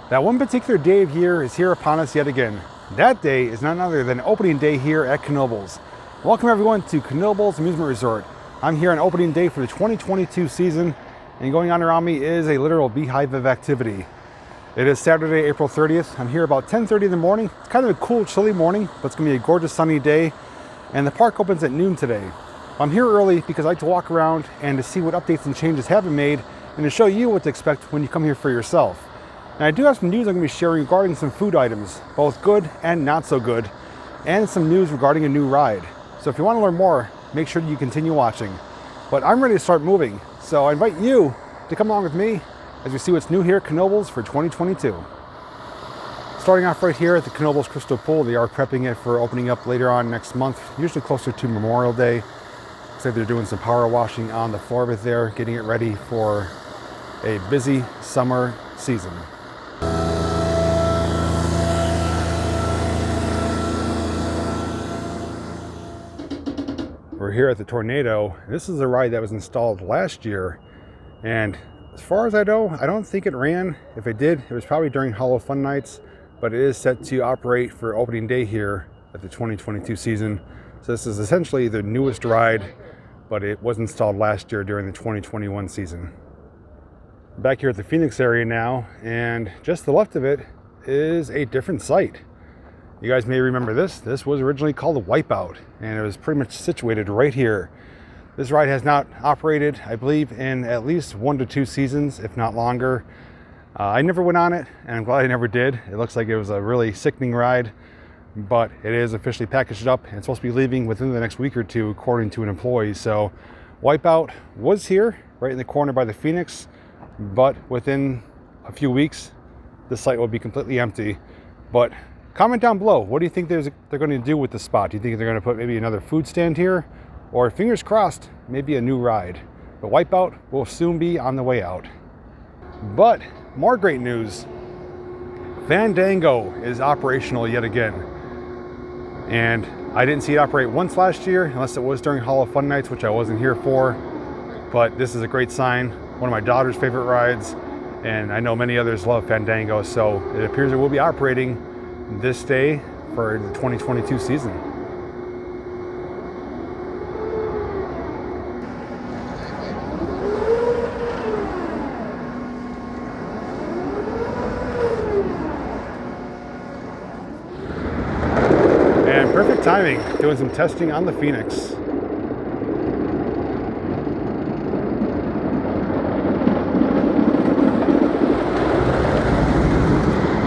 That one particular day of year is here upon us yet again. That day is none other than opening day here at Knoebels. Welcome everyone to Knoebels Amusement Resort. I'm here on opening day for the 2022 season, and going on around me is a literal beehive of activity. It is Saturday, April 30th. I'm here about 10:30 in the morning. It's kind of a cool, chilly morning, but it's gonna be a gorgeous sunny day, and the park opens at noon today. I'm here early because I like to walk around and to see what updates and changes have been made, and to show you what to expect when you come here for yourself. And I do have some news I'm going to be sharing regarding some food items, both good and not so good, and some news regarding a new ride. So if you want to learn more, make sure you continue watching. But I'm ready to start moving, so I invite you to come along with me as we see what's new here at Knoebels for 2022. Starting off right here at the Knoebels Crystal Pool, they are prepping it for opening up later on next month, usually closer to Memorial Day. Looks like they're doing some power washing on the floor of it there, getting it ready for a busy summer season. We're here at the Tornado. This is a ride that was installed last year, and as far as I know, I don't think it ran. If it did, it was probably during Hollow Fun Nights, but it is set to operate for opening day here at the 2022 season. So this is essentially the newest ride, but it was installed last year during the 2021 season. Back here at the Phoenix area now, and just to the left of it is a different site. You guys may remember this. This was originally called the Wipeout, and it was pretty much situated right here. This ride has not operated, I believe, in at least 1 to 2 seasons, if not longer. I never went on it, and I'm glad I never did. It looks like it was a really sickening ride, but it is officially packaged up and it's supposed to be leaving within the next week or two, according to an employee. So Wipeout was here, right in the corner by the Phoenix, but within a few weeks, the site will be completely empty. But comment down below, what do you think they're going to do with the spot? Do you think they're going to put maybe another food stand here? Or fingers crossed, maybe a new ride? But Wipeout will soon be on the way out. But more great news. Fandango is operational yet again. And I didn't see it operate once last year, unless it was during Hollow Fun Nights, which I wasn't here for. But this is a great sign. One of my daughter's favorite rides. And I know many others love Fandango, so it appears it will be operating this day for the 2022 season. And perfect timing, doing some testing on the Phoenix.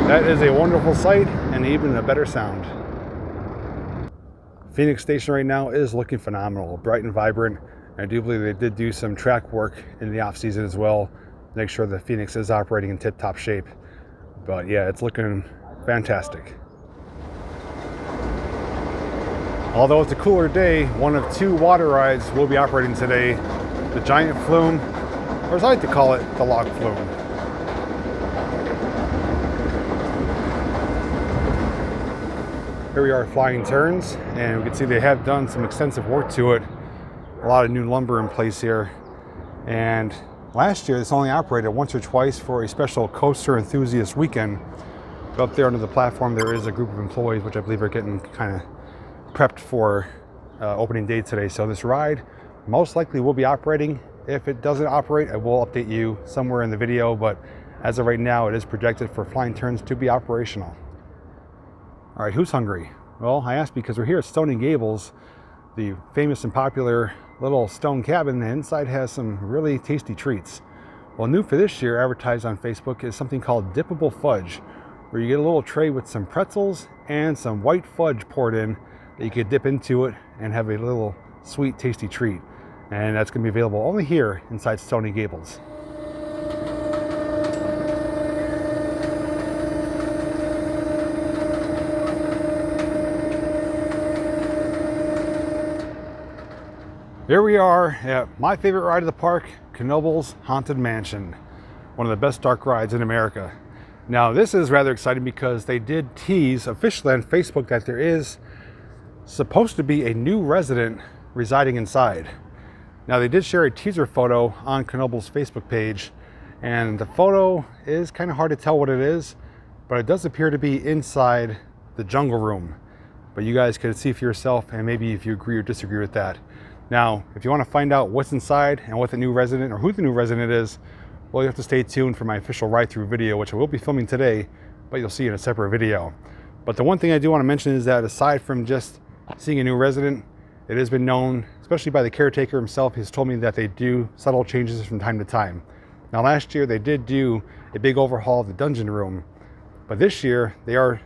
That is a wonderful sight and even a better sound. Phoenix Station right now is looking phenomenal, bright and vibrant. I do believe they did do some track work in the off season as well, make sure the Phoenix is operating in tip-top shape. But yeah, it's looking fantastic. Although it's a cooler day, one of 2 water rides will be operating today. The giant flume, or as I like to call it, the log flume. Here we are, Flying Turns, and we can see they have done some extensive work to it. A lot of new lumber in place here. And last year, this only operated once or twice for a special coaster enthusiast weekend. But up there under the platform, there is a group of employees, which I believe are getting kind of prepped for opening day today. So this ride most likely will be operating. If it doesn't operate, I will update you somewhere in the video. But as of right now, it is projected for Flying Turns to be operational. All right, who's hungry? Well, I asked because we're here at Stony Gables, the famous and popular little stone cabin. The inside has some really tasty treats. Well, new for this year, advertised on Facebook, is something called dippable fudge, where you get a little tray with some pretzels and some white fudge poured in that you could dip into it and have a little sweet, tasty treat. And that's going to be available only here inside Stony Gables. Here we are at my favorite ride of the park, Knoebels Haunted Mansion, one of the best dark rides in America. Now this is rather exciting because they did tease officially on Facebook that there is supposed to be a new resident residing inside. Now they did share a teaser photo on Knoebels' Facebook page, and the photo is kind of hard to tell what it is. but it does appear to be inside the jungle room. But you guys could see for yourself, and maybe if you agree or disagree with that. Now, if you want to find out what's inside and what the new resident or who the new resident is, well, you have to stay tuned for my official ride-through video, which I will be filming today, but you'll see in a separate video. But the one thing I do want to mention is that aside from just seeing a new resident, it has been known, especially by the caretaker himself, he's told me that they do subtle changes from time to time. Now last year they did do a big overhaul of the dungeon room, but this year they are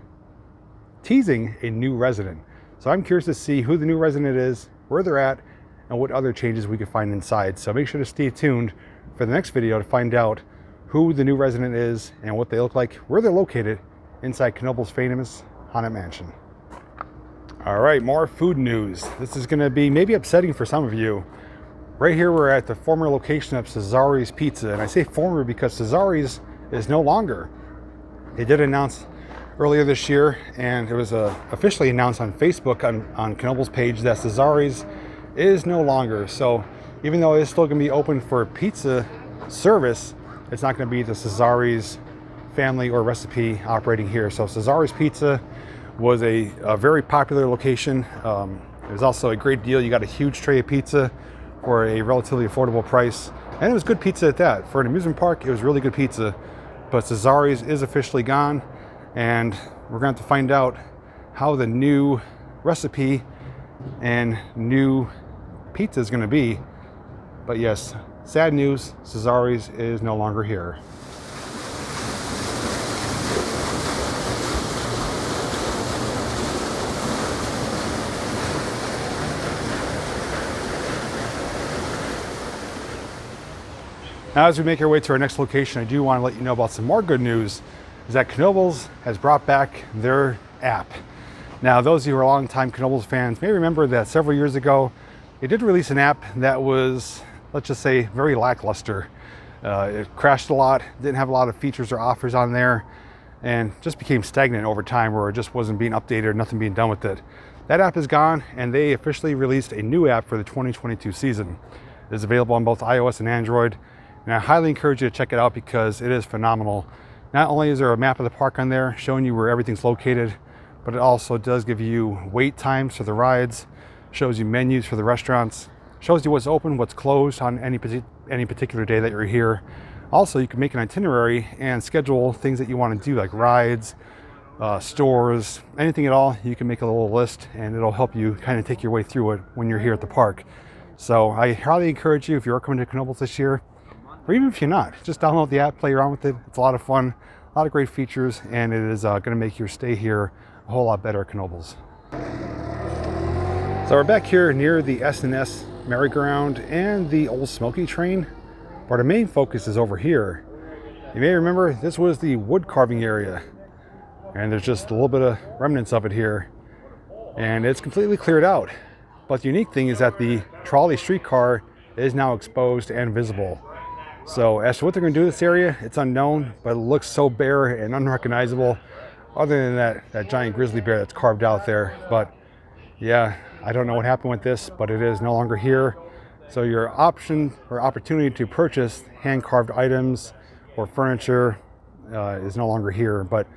teasing a new resident. So I'm curious to see who the new resident is, where they're at, and what other changes we could find inside. So make sure to stay tuned for the next video to find out who the new resident is and what they look like, where they're located inside Knoebels' famous haunted mansion. All right, more food news. This is gonna be maybe upsetting for some of you. Right here, we're at the former location of Cesari's Pizza. And I say former because Cesari's is no longer. They did announce earlier this year, and it was officially announced on Facebook on Knoebels' page that Cesari's is no longer. So even though it's still going to be open for pizza service, it's not going to be the Cesari's family or recipe operating here. So Cesari's Pizza was a very popular location. It was also a great deal. You got a huge tray of pizza for a relatively affordable price, and it was good pizza at that. For an amusement park, it was really good pizza. But Cesari's is officially gone, and we're going to have to find out how the new recipe and new pizza is going to be. But yes, sad news, Cesari's is no longer here. Now, as we make our way to our next location, I do want to let you know about some more good news, is that Knoebels has brought back their app. Now, those of you who are longtime Knoebels fans may remember that several years ago, they did release an app that was, let's just say, very lackluster. It crashed a lot, didn't have a lot of features or offers on there, and just became stagnant over time, where it just wasn't being updated, nothing being done with it. That app is gone, and they officially released a new app for the 2022 season. It is available on both iOS and Android, and I highly encourage you to check it out because it is phenomenal. Not only is there a map of the park on there showing you where everything's located, but it also does give you wait times for the rides, shows you menus for the restaurants, shows you what's open, what's closed on any particular day that you're here. Also, you can make an itinerary and schedule things that you want to do, like rides, stores, anything at all. You can make a little list, and it'll help you kind of take your way through it when you're here at the park. So I highly encourage you, if you're coming to Knoebels this year, or even if you're not, just download the app, play around with it. It's a lot of fun, a lot of great features, and it is going to make your stay here a whole lot better at Knoebels. So we're back here near the S&S merry-go-round and the old Smoky train, but our main focus is over here. You may remember this was the wood carving area, and there's just a little bit of remnants of it here, and it's completely cleared out. But the unique thing is that the trolley streetcar is now exposed and visible. So as to what they're going to do with this area, it's unknown, but it looks so bare and unrecognizable, other than that giant grizzly bear that's carved out there. But yeah, I don't know what happened with this, but it is no longer here. So your option or opportunity to purchase hand-carved items or furniture is no longer here. But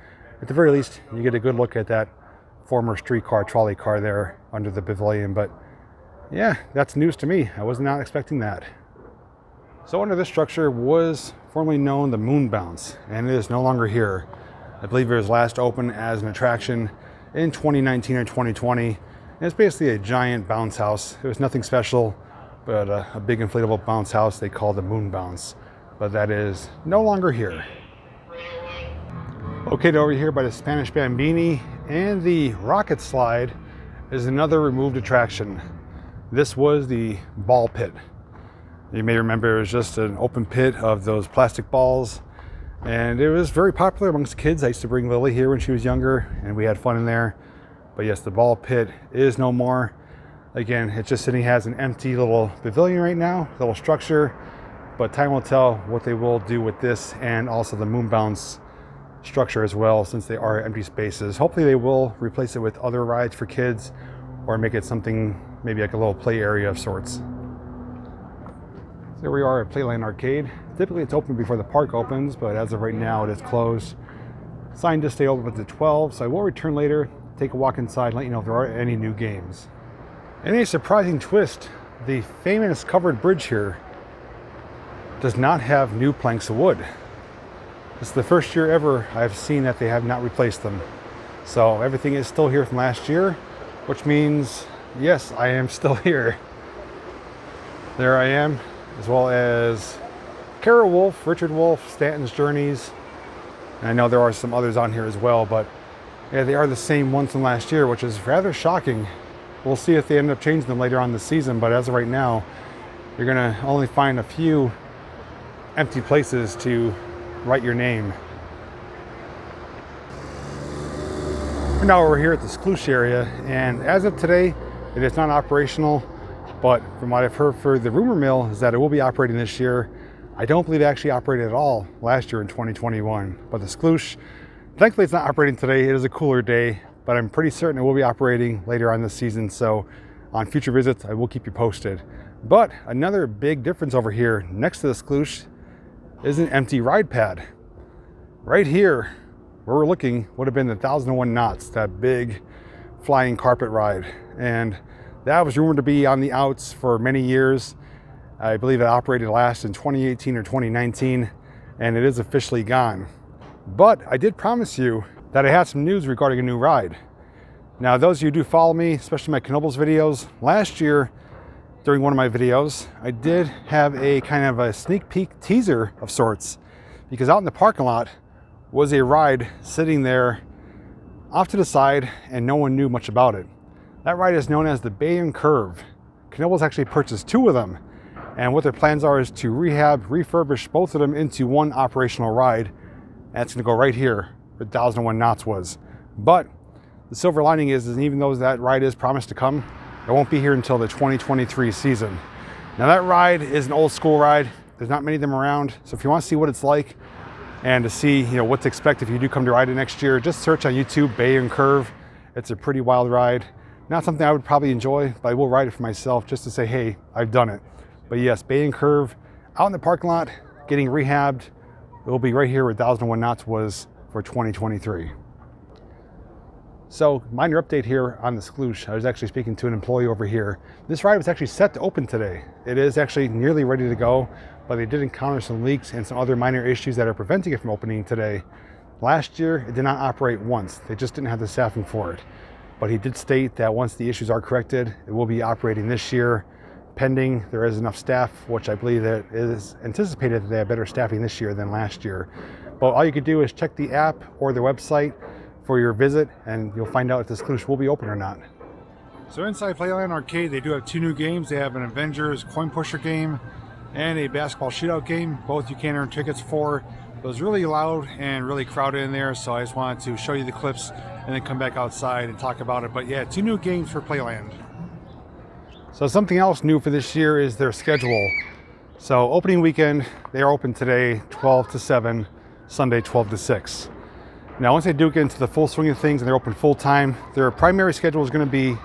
at the very least, you get a good look at that former streetcar trolley car there under the pavilion. But yeah, that's news to me. I was not expecting that. So under this structure was formerly known the Moon Bounce, and it is no longer here. I believe it was last opened as an attraction in 2019 or 2020. And it's basically a giant bounce house. It was nothing special, but a big inflatable bounce house they call the Moon Bounce. But that is no longer here. Located over here by the Spanish Bambini and the Rocket Slide is another removed attraction. This was the ball pit. You may remember it was just an open pit of those plastic balls, and it was very popular amongst kids. I used to bring Lily here when she was younger, and we had fun in there. But yes, the ball pit is no more. Again, it's just sitting, has an empty little pavilion right now, little structure, but time will tell what they will do with this and also the Moon Bounce structure as well, since they are empty spaces. Hopefully they will replace it with other rides for kids or make it something maybe like a little play area of sorts. Here we are at Playland Arcade. Typically it's open before the park opens, but as of right now it is closed. Sign to stay open until 12, so I will return later, take a walk inside, and let you know if there are any new games. In a surprising twist, the famous covered bridge here does not have new planks of wood. This is the first year ever I've seen that they have not replaced them. So everything is still here from last year, which means, yes, I am still here. There I am, as well as Kara Wolf, Richard Wolf, Stanton's Journeys. And I know there are some others on here as well, but yeah, they are the same ones from last year, which is rather shocking. We'll see if they end up changing them later on this season, but as of right now, you're gonna only find a few empty places to write your name. Now we're here at the Skloosh area, and as of today, it is not operational, but from what I've heard for the rumor mill is that it will be operating this year. I don't believe it actually operated at all last year in 2021, but the Skloosh, thankfully it's not operating today. It is a cooler day, but I'm pretty certain it will be operating later on this season, so on future visits, I will keep you posted. But another big difference over here next to the Skloosh is an empty ride pad. Right here, where we're looking, would have been the 1001 Knots, that big flying carpet ride. And that was rumored to be on the outs for many years. I believe it operated last in 2018 or 2019, and it is officially gone. But I did promise you that I had some news regarding a new ride. Now, those of you who do follow me, especially my Knoebels videos, last year, during one of my videos, I did have a kind of a sneak peek teaser of sorts, because out in the parking lot was a ride sitting there off to the side and no one knew much about it. That ride is known as the Bay and Curve. Knoebels actually purchased two of them, and what their plans are is to refurbish both of them into one operational ride. That's gonna go right here where 1001 Knots was. But the silver lining is even though that ride is promised to come, it won't be here until the 2023 season. Now that ride is an old school ride. There's not many of them around. So if you want to see what it's like and to see what to expect if you do come to ride it next year, just search on YouTube, Bay and Curve. It's a pretty wild ride. Not something I would probably enjoy, but I will ride it for myself just to say, hey, I've done it. But yes, Bay and Curve, out in the parking lot, getting rehabbed. It will be right here where 1001 Knots was for 2023. So, minor update here on the Skloosh. I was actually speaking to an employee over here. This ride was actually set to open today. It is actually nearly ready to go, but they did encounter some leaks and some other minor issues that are preventing it from opening today. Last year, it did not operate once. They just didn't have the staffing for it. But he did state that once the issues are corrected, it will be operating this year, pending there is enough staff, which I believe that it is anticipated that they have better staffing this year than last year. But all you could do is check the app or the website for your visit, and you'll find out if the Skloosh will be open or not. So inside Playland Arcade, they do have two new games. They have an Avengers coin pusher game and a basketball shootout game. Both you can earn tickets for. It was really loud and really crowded in there, so I just wanted to show you the clips and then come back outside and talk about it. But yeah, two new games for Playland. So something else new for this year is their schedule. So opening weekend, they are open today 12 to 7, Sunday 12 to 6. Now, once they do get into the full swing of things and they're open full time, their primary schedule is going to be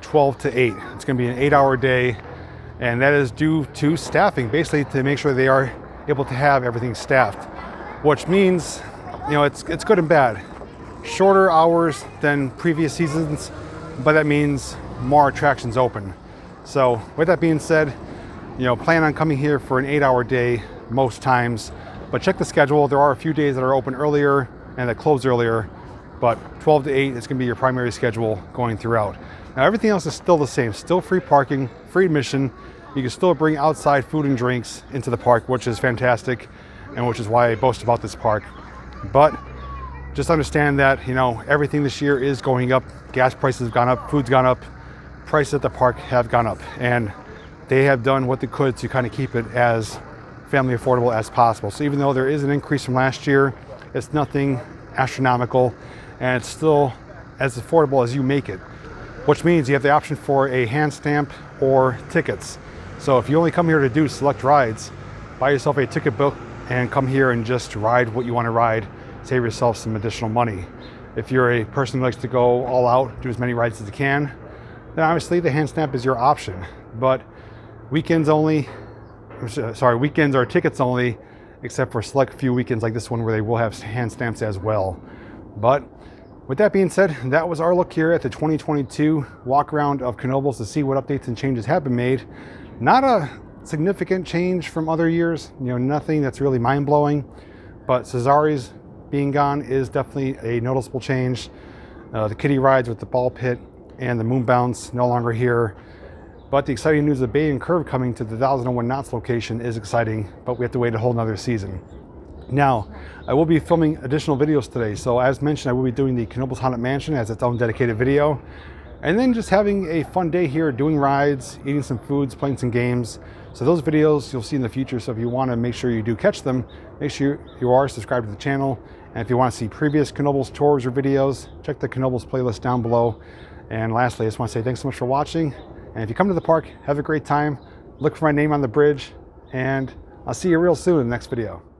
12 to 8. It's going to be an 8-hour day, and that is due to staffing, basically to make sure they are able to have everything staffed, which means, it's good and bad. Shorter hours than previous seasons, but that means more attractions open. So with that being said, plan on coming here for an 8-hour day most times, but check the schedule. There are a few days that are open earlier and that close earlier, but 12 to 8 is going to be your primary schedule going throughout. Now everything else is still the same, still free parking, free admission. You can still bring outside food and drinks into the park, which is fantastic, and which is why I boast about this park. But just understand that, everything this year is going up. Gas prices have gone up, food's gone up, prices at the park have gone up, and they have done what they could to kind of keep it as family affordable as possible. So even though there is an increase from last year, it's nothing astronomical, and it's still as affordable as you make it, which means you have the option for a hand stamp or tickets. So if you only come here to do select rides, buy yourself a ticket book and come here and just ride what you want to ride, save yourself some additional money. If you're a person who likes to go all out, do as many rides as you can, then obviously the hand stamp is your option. But weekends are tickets only, except for select few weekends like this one where they will have hand stamps as well. But with that being said, that was our look here at the 2022 walk around of Knoebels to see what updates and changes have been made. Not a significant change from other years, you know, nothing that's really mind-blowing, but Cesari's being gone is definitely a noticeable change. The kiddie rides with the ball pit and the moon bounce no longer here. But the exciting news of Bay and Curve coming to the 1001 knots location is exciting, but we have to wait a whole nother season. Now, I will be filming additional videos today. So as mentioned, I will be doing the Knoebels Haunted Mansion as its own dedicated video. And then just having a fun day here, doing rides, eating some foods, playing some games. So those videos you'll see in the future. So if you want to make sure you do catch them, make sure you are subscribed to the channel. And if you want to see previous Knoebels tours or videos, check the Knoebels playlist down below. And lastly, I just want to say thanks so much for watching. And if you come to the park, have a great time. Look for my name on the bridge. And I'll see you real soon in the next video.